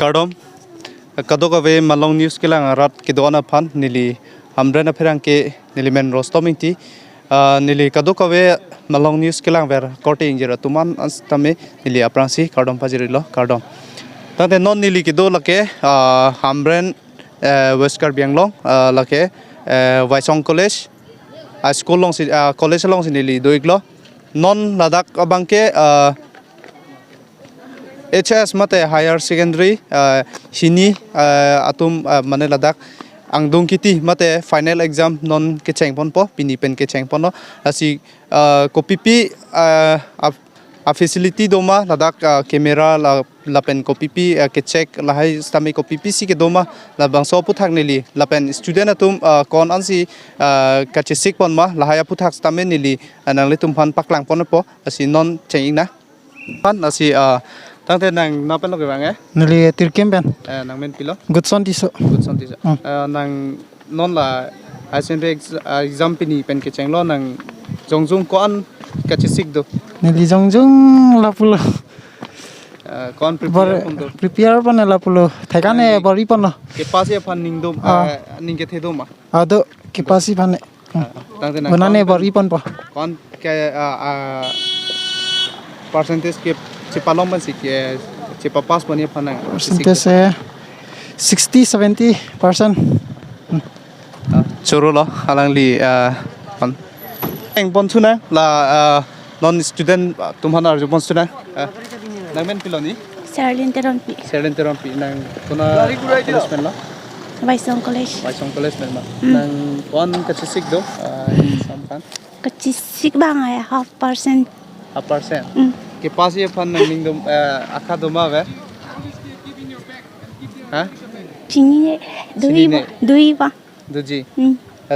Kardom Kadokave Malong News Kilang Rat Kidona Pan Nili Hamren Aperanke Nilimen Rostominti Nili Kadokave Malong News Kilang Ver Korte Injira Tuman Astame Nili Apransi Kardom Pajirilo Kardom Tante non Nili Kido Lake Hamren West Karbianglong Lake Waisong College School Long College Long Nili Doiglo non Ladak Abangke HS mate higher secondary hini atum mane ladak angdung kiti mate final exam non Kechengpon po Pini pen Kechengpon no asi kopipi a facility doma ladak camera la pen kopipi kechek lahai stami kopipi si ke doma la bangso puthak nili la pen student atum kon ansi kachesik pon ma lahaya puthak stame nili anangli tumpan paklang pon po asi non chenging na pan asi Tangte nang napen lo kebang Nili tirkem ben. Nang men pilo. Good son tiso. Good son tiso. Nang non la asin exam Pini pen Kechenglo nang jongjung koan kachisik do. Nili jongjung lapulo. Koan prepare pan lapulo. Thekane bari pan. Kepasi pan ning do ning ke thedo ma. Ado kepasi pan. Tangte nang. Banane bari pan pa. Koan ke percentage ke Cipalong man sih cipa pas punya panang. Percentage 60-70%. Curu loh, halang li pan. Yang pon tuna la non student tumhan arju pon tuna. Nang men piloni? Serlin Terompi. Serlin Terompi nang kuna college men lah. Waisong College. Waisong College men lah. Nang pon kecil do sampan. Kecil bang ya 0.5%. 0.5%. Kepasi pan nang ningdom akadoma ve. Hah? Cini dui ba. Duji.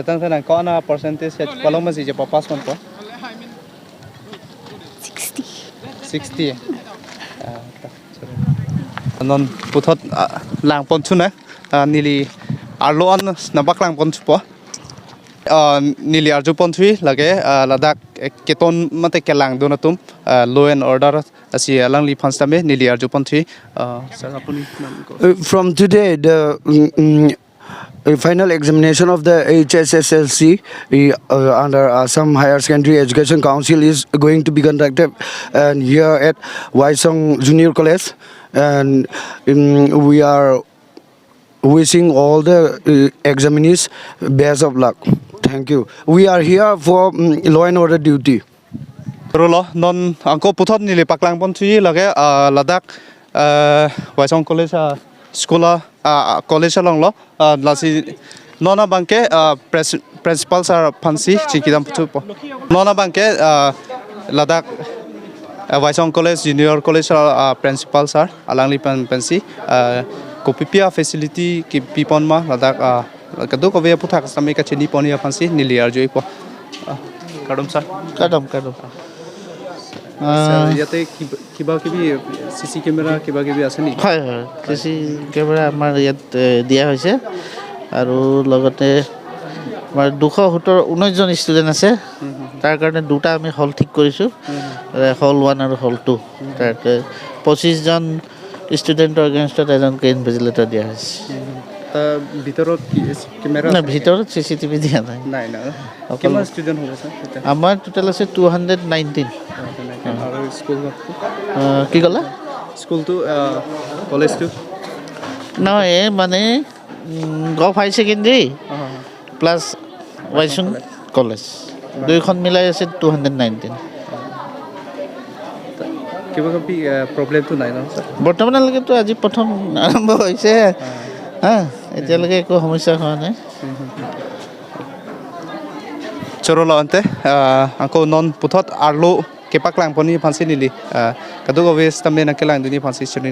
Tang tang kau na percentage ya kalau masih je papas man po. 60. Non putot lang pon tuna nili arloan nabak lang pon po. Nili arju pon thui lage ladak keton mate kelang donatum law and order asi alang li phanstame nili arju pon thui from today the final examination of the HSSLC under Assam Higher Secondary Education Council is going to be conducted and here at Waisong Junior College and we are wishing all the examinees best of luck. Thank you. We are here for law and order duty. Rolo non angko puthot nili paklang pon thui lage ladak Waisong College school college long lo lasi nona bangke principal sir phansi chikidam puthu po nona bangke ladak Waisong College Junior College principal sir alangli pansi kopipia facility ki pipon ma ladak kadu ko via puthak sami ka chini poni phansi niliar joi po kadom sir Kadam. ইয়াতে কিবা কিবি CC camera কিবা কিবি আছে নি হয় CC camera আমাৰ ইয়াত দিয়া হৈছে আৰু লগতে আমাৰ 219 জন ষ্টুডেন্ট আছে তাৰ কাৰণে দুটা আমি হল ঠিক কৰিছো হল 1 আৰু হল 2 তাতে 25 জন ষ্টুডেন্টৰ এগেইনষ্টত এজনকে ইনভিজিলেটৰ দিয়া হৈছে ভিতৰত ক্যামেৰা না ভিতৰত সিসিটিভি দিয়া নাই নাই কিমান ষ্টুডেন্ট হ'ব স্যাৰ আমাৰ টোটাল আছে 219 আৰু স্কুল কি ক'লা স্কুলটো কলেজটো নহয় মানে গভ হাই সেকেন্ডাৰী প্লাস ওয়াইসং কলেজ দুইখন মিলাই আছে 219 কিবা কি প্ৰবলেমটো নাই ন স্যাৰ বৰ্তমানলৈকে তো আজি প্ৰথম আৰম্ভ হৈছে এতিয়ালৈকে একো সমস্যা হোৱা নাই চৰলা অন্তে angko non puthot arlo kepak lang poni phansi nili kadu obvious tamne na kelang duni phansi chuni